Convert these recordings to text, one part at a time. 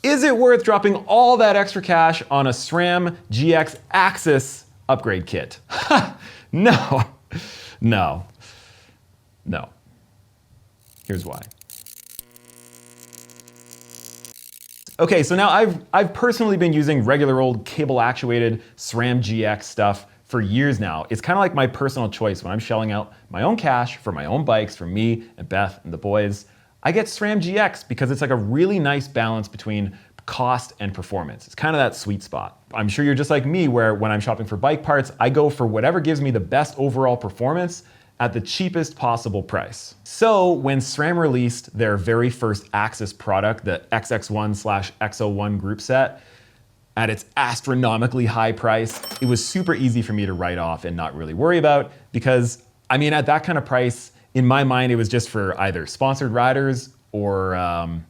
Is it worth dropping all that extra cash on a SRAM GX AXS upgrade kit? No, no, no. Here's why. Okay, so now I've personally been using regular old cable actuated SRAM GX stuff for years now. It's kind of like my personal choice when I'm shelling out my own cash for my own bikes for me and Beth and the boys. I get SRAM GX because it's like a really nice balance between cost and performance. It's kind of that sweet spot. I'm sure you're just like me where when I'm shopping for bike parts, I go for whatever gives me the best overall performance at the cheapest possible price. So when SRAM released their very first AXS product, the XX1/X01 group set, at its astronomically high price, it was super easy for me to write off and not really worry about because, I mean, at that kind of price, in my mind, it was just for either sponsored riders or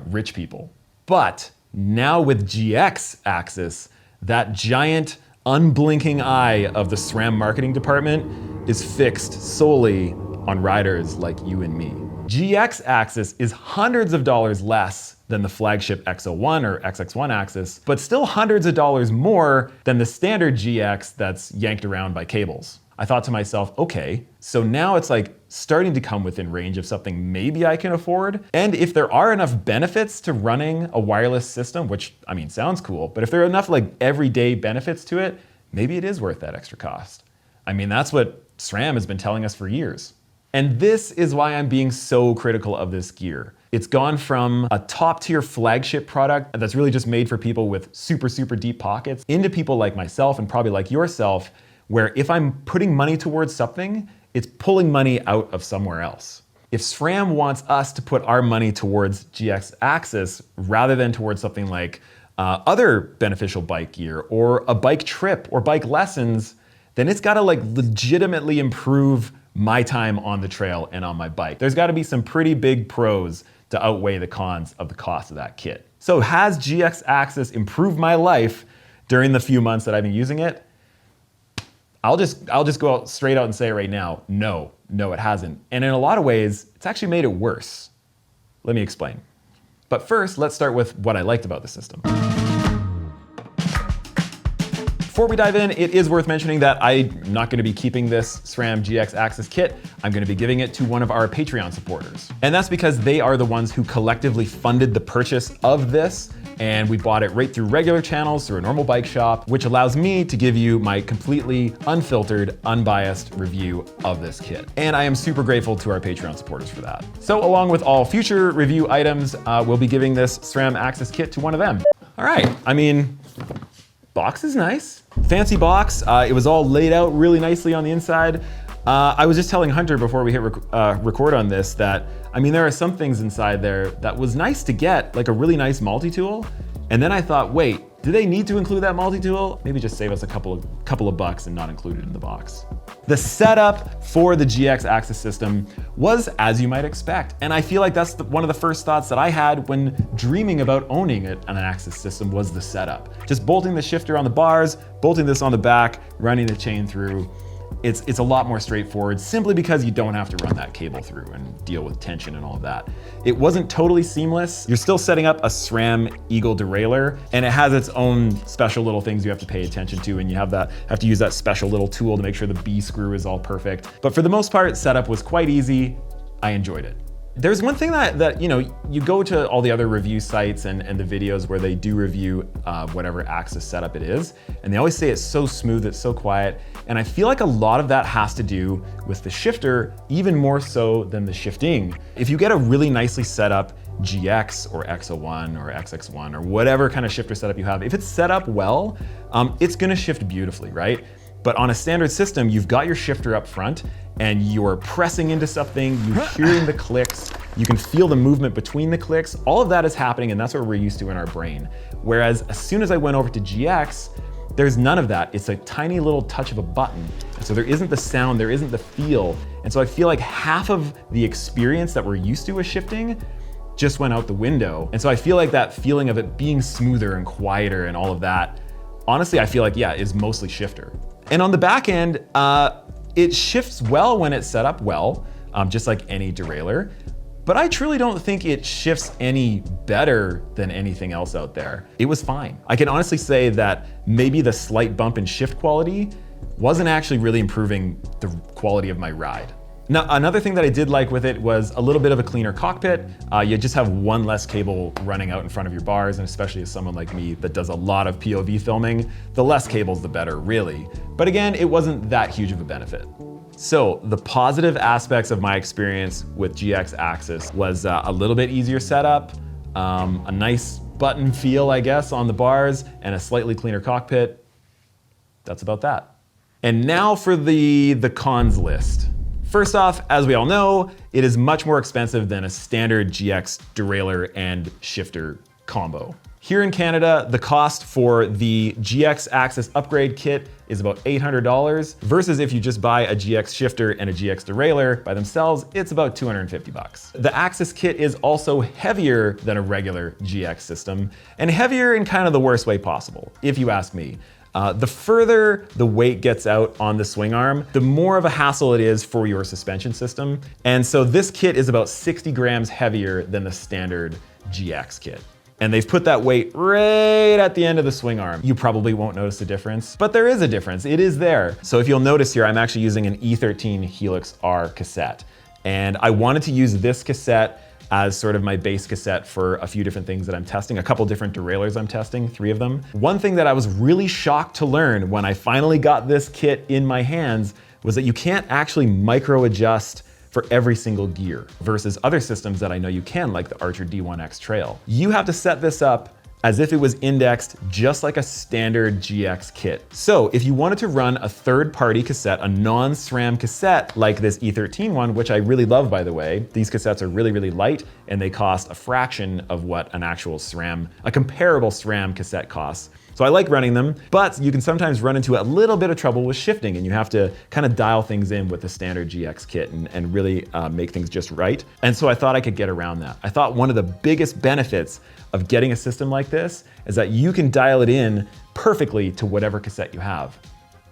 rich people. But now with GX AXS, that giant unblinking eye of the SRAM marketing department is fixed solely on riders like you and me. GX AXS is hundreds of dollars less than the flagship X01 or XX1 AXS, but still hundreds of dollars more than the standard GX that's yanked around by cables. I thought to myself, okay, so now it's like starting to come within range of something maybe I can afford. And if there are enough benefits to running a wireless system, which I mean, sounds cool, but if there are enough like everyday benefits to it, maybe it is worth that extra cost. I mean, that's what SRAM has been telling us for years. And this is why I'm being so critical of this gear. It's gone from a top tier flagship product that's really just made for people with super, super deep pockets into people like myself and probably like yourself, where if I'm putting money towards something, it's pulling money out of somewhere else. If SRAM wants us to put our money towards GX AXS rather than towards something like other beneficial bike gear or a bike trip or bike lessons, then it's gotta like legitimately improve my time on the trail and on my bike. There's gotta be some pretty big pros to outweigh the cons of the cost of that kit. So has GX AXS improved my life during the few months that I've been using it? I'll just go out straight out and say it right now, no, it hasn't. And in a lot of ways, it's actually made it worse. Let me explain. But first, let's start with what I liked about the system. Before we dive in, it is worth mentioning that I'm not gonna be keeping this SRAM GX AXS kit. I'm gonna be giving it to one of our Patreon supporters. And that's because they are the ones who collectively funded the purchase of this, and we bought it right through regular channels through a normal bike shop, which allows me to give you my completely unfiltered, unbiased review of this kit. And I am super grateful to our Patreon supporters for that. So along with all future review items, we'll be giving this SRAM AXS kit to one of them. All right, I mean, box is nice. Fancy box. It was all laid out really nicely on the inside. I was just telling Hunter before we hit record on this that, I mean, there are some things inside there that was nice to get, like a really nice multi-tool. And then I thought, wait, do they need to include that multi-tool? Maybe just save us a couple of bucks and not include it in the box. The setup for the GX AXS system was as you might expect. And I feel like that's one of the first thoughts that I had when dreaming about owning an AXS system was the setup. Just bolting the shifter on the bars, bolting this on the back, running the chain through. It's a lot more straightforward simply because you don't have to run that cable through and deal with tension and all of that. It wasn't totally seamless. You're still setting up a SRAM Eagle derailleur, and it has its own special little things you have to pay attention to, and you have to use that special little tool to make sure the B screw is all perfect. But for the most part, setup was quite easy. I enjoyed it. There's one thing that you know, you go to all the other review sites and the videos where they do review whatever AXS setup it is, and they always say it's so smooth, it's so quiet, and I feel like a lot of that has to do with the shifter, even more so than the shifting. If you get a really nicely set up GX or X01 or XX1 or whatever kind of shifter setup you have, if it's set up well, it's gonna shift beautifully, right? But on a standard system, you've got your shifter up front and you're pressing into something, you're hearing the clicks, you can feel the movement between the clicks. All of that is happening and that's what we're used to in our brain. Whereas as soon as I went over to GX, there's none of that. It's a tiny little touch of a button. And so there isn't the sound, there isn't the feel. And so I feel like half of the experience that we're used to with shifting just went out the window. And so I feel like that feeling of it being smoother and quieter and all of that, honestly, I feel like, yeah, is mostly shifter. And on the back end, it shifts well when it's set up well, just like any derailleur. but I truly don't think it shifts any better than anything else out there. It was fine. I can honestly say that maybe the slight bump in shift quality wasn't actually really improving the quality of my ride. Now, another thing that I did like with it was a little bit of a cleaner cockpit. You just have one less cable running out in front of your bars, and especially as someone like me that does a lot of POV filming, the less cables, the better, really. But again, it wasn't that huge of a benefit. So the positive aspects of my experience with GX AXS was a little bit easier setup, a nice button feel, I guess, on the bars, and a slightly cleaner cockpit. That's about that. And now for the cons list. First off, as we all know, it is much more expensive than a standard GX derailleur and shifter combo. Here in Canada, the cost for the GX AXS upgrade kit is about $800 versus if you just buy a GX shifter and a GX derailleur by themselves, it's about 250 bucks. The AXS kit is also heavier than a regular GX system, and heavier in kind of the worst way possible, if you ask me. The further the weight gets out on the swing arm, the more of a hassle it is for your suspension system. And so this kit is about 60 grams heavier than the standard GX kit. And they've put that weight right at the end of the swing arm. You probably won't notice a difference, but there is a difference. It is there. So if you'll notice here, I'm actually using an E13 Helix R cassette. And I wanted to use this cassette as sort of my base cassette for a few different things that I'm testing, a couple different derailleurs I'm testing, 3 of them. One thing that I was really shocked to learn when I finally got this kit in my hands was that you can't actually micro adjust for every single gear versus other systems that I know you can, like the Archer D1X Trail. You have to set this up as if it was indexed just like a standard GX kit. So if you wanted to run a third-party cassette, a non-SRAM cassette like this E13 one, which I really love, by the way, these cassettes are really, really light and they cost a fraction of what an actual SRAM, a comparable SRAM cassette costs. So I like running them, but you can sometimes run into a little bit of trouble with shifting and you have to kind of dial things in with the standard GX kit and really make things just right. And so I thought I could get around that. I thought one of the biggest benefits of getting a system like this is that you can dial it in perfectly to whatever cassette you have.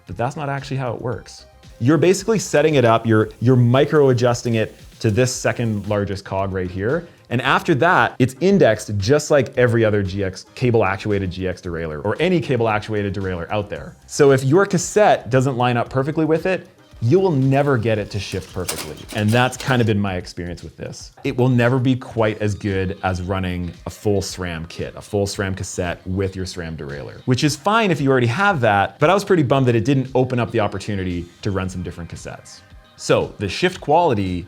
But that's not actually how it works. You're basically setting it up, you're micro adjusting it to this second largest cog right here. And after that, it's indexed just like every other GX cable actuated GX derailleur or any cable actuated derailleur out there. So if your cassette doesn't line up perfectly with it, you will never get it to shift perfectly. And that's kind of been my experience with this. It will never be quite as good as running a full SRAM kit, a full SRAM cassette with your SRAM derailleur, which is fine if you already have that, but I was pretty bummed that it didn't open up the opportunity to run some different cassettes. So the shift quality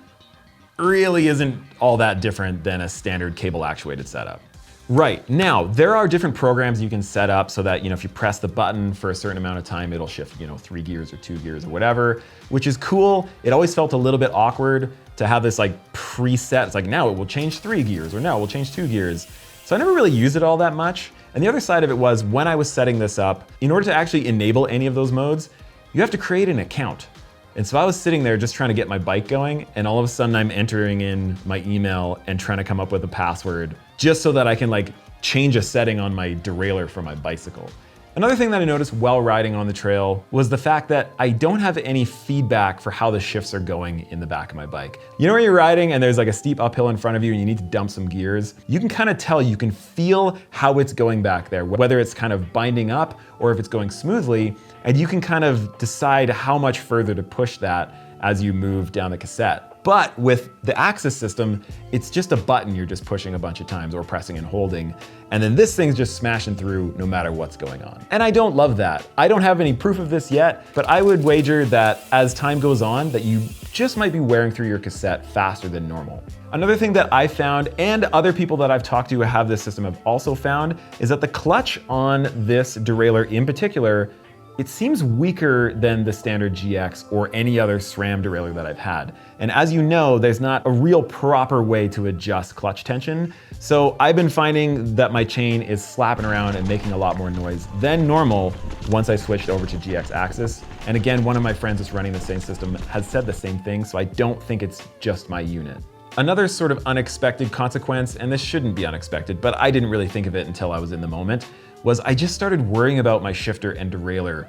really isn't all that different than a standard cable actuated setup. Right, now there are different programs you can set up so that, if you press the button for a certain amount of time, it'll shift, 3 gears or 2 gears or whatever, which is cool. It always felt a little bit awkward to have this like preset. It's like, now it will change 3 gears or now it will change 2 gears. So I never really used it all that much. And the other side of it was when I was setting this up, in order to actually enable any of those modes, you have to create an account. And so I was sitting there just trying to get my bike going, and all of a sudden I'm entering in my email and trying to come up with a password just so that I can change a setting on my derailleur for my bicycle. Another thing that I noticed while riding on the trail was the fact that I don't have any feedback for how the shifts are going in the back of my bike. You know where you're riding and there's like a steep uphill in front of you and you need to dump some gears? You can kind of tell, you can feel how it's going back there, whether it's kind of binding up or if it's going smoothly, and you can kind of decide how much further to push that as you move down the cassette. But with the AXS system, it's just a button you're just pushing a bunch of times or pressing and holding. And then this thing's just smashing through no matter what's going on. And I don't love that. I don't have any proof of this yet, but I would wager that as time goes on, that you just might be wearing through your cassette faster than normal. Another thing that I found, and other people that I've talked to who have this system have also found, is that the clutch on this derailleur in particular, it seems weaker than the standard GX or any other SRAM derailleur that I've had. And as you know, there's not a real proper way to adjust clutch tension. So I've been finding that my chain is slapping around and making a lot more noise than normal once I switched over to GX AXS. And again, one of my friends that's running the same system has said the same thing, so I don't think it's just my unit. Another sort of unexpected consequence, and this shouldn't be unexpected, but I didn't really think of it until I was in the moment, was I just started worrying about my shifter and derailleur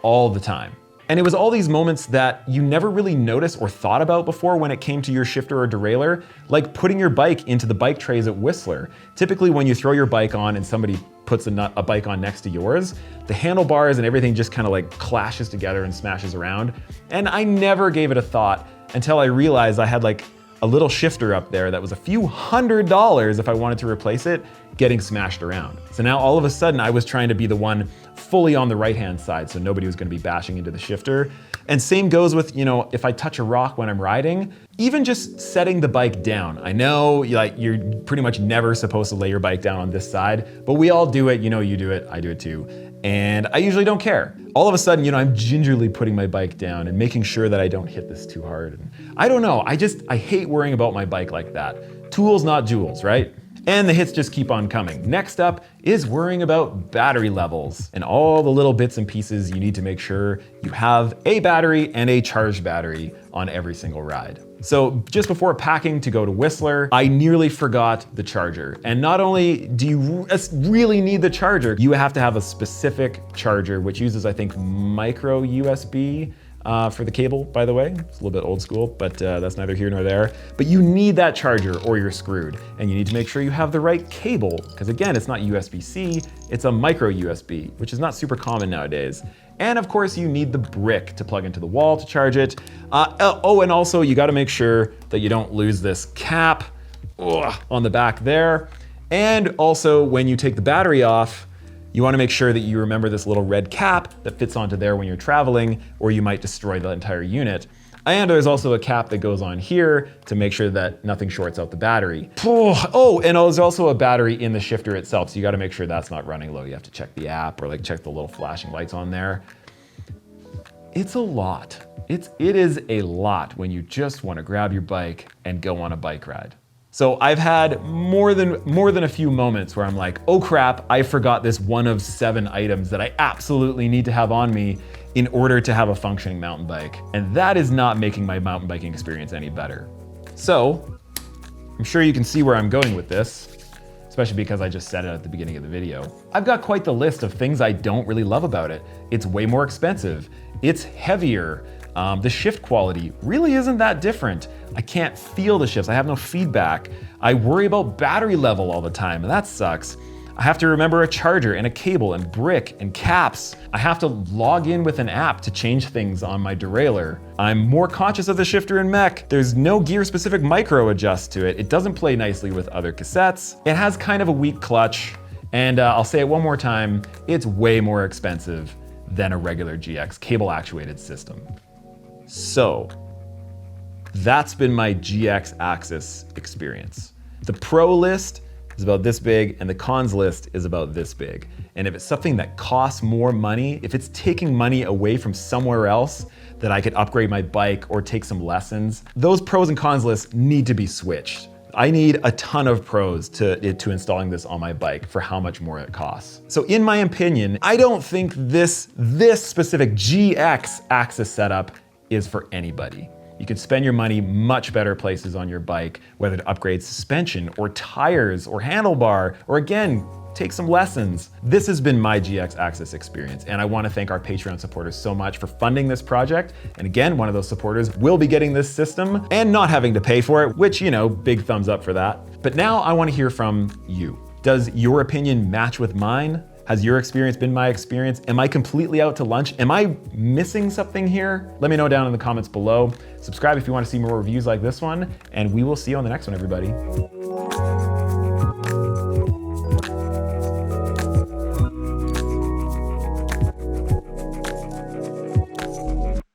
all the time. And it was all these moments that you never really noticed or thought about before when it came to your shifter or derailleur, like putting your bike into the bike trays at Whistler. Typically when you throw your bike on and somebody puts a bike on next to yours, the handlebars and everything just kind of like clashes together and smashes around. And I never gave it a thought until I realized I had like a little shifter up there that was a few $100s if I wanted to replace it, getting smashed around. So now all of a sudden I was trying to be the one fully on the right-hand side so nobody was gonna be bashing into the shifter. And same goes with, you know, if I touch a rock when I'm riding, even just setting the bike down. I know like you're pretty much never supposed to lay your bike down on this side, but we all do it. You know, you do it, I do it too. And I usually don't care. All of a sudden, you know, I'm gingerly putting my bike down and making sure that I don't hit this too hard. And I don't know, I hate worrying about my bike like that. Tools, not jewels, right? And the hits just keep on coming. Next up is worrying about battery levels and all the little bits and pieces you need to make sure you have a battery and a charged battery on every single ride. So just before packing to go to Whistler, I nearly forgot the charger. And not only do you really need the charger, you have to have a specific charger, which uses, I think, micro USB. For the cable, by the way. It's a little bit old school, but that's neither here nor there. But you need that charger or you're screwed. And you need to make sure you have the right cable, because again, it's not USB-C, it's a micro USB, which is not super common nowadays. And of course, you need the brick to plug into the wall to charge it. Oh, and also you gotta make sure that you don't lose this cap on the back there. And also, when you take the battery off, you want to make sure that you remember this little red cap that fits onto there when you're traveling, or you might destroy the entire unit. And there's also a cap that goes on here to make sure that nothing shorts out the battery. Oh, and there's also a battery in the shifter itself, so you got to make sure that's not running low. You have to check the app or like check the little flashing lights on there. It's a lot. It is a lot when you just want to grab your bike and go on a bike ride. So I've had more than a few moments where I'm like, oh crap, I forgot this one of 7 items that I absolutely need to have on me in order to have a functioning mountain bike. And that is not making my mountain biking experience any better. So I'm sure you can see where I'm going with this, especially because I just said it at the beginning of the video. I've got quite the list of things I don't really love about it. It's way more expensive. It's heavier. The shift quality really isn't that different. I can't feel the shifts. I have no feedback. I worry about battery level all the time, and that sucks. I have to remember a charger and a cable and brick and caps. I have to log in with an app to change things on my derailleur. I'm more conscious of the shifter and mech. There's no gear-specific micro adjust to it. It doesn't play nicely with other cassettes. It has kind of a weak clutch. And I'll say it one more time, it's way more expensive than a regular GX cable-actuated system. So that's been my GX AXS experience. The pro list is about this big and the cons list is about this big. And if it's something that costs more money, if it's taking money away from somewhere else that I could upgrade my bike or take some lessons, those pros and cons lists need to be switched. I need a ton of pros to installing this on my bike for how much more it costs. So in my opinion, I don't think this specific GX AXS setup is for anybody. You can spend your money much better places on your bike, whether to upgrade suspension or tires or handlebar, or again, take some lessons. This has been my GX AXS experience, and I want to thank our Patreon supporters so much for funding this project. And again, one of those supporters will be getting this system and not having to pay for it, which, you know, big thumbs up for that. But now I want to hear from you. Does your opinion match with mine? Has your experience been my experience? Am I completely out to lunch? Am I missing something here? Let me know down in the comments below. Subscribe if you want to see more reviews like this one, and we will see you on the next one, everybody.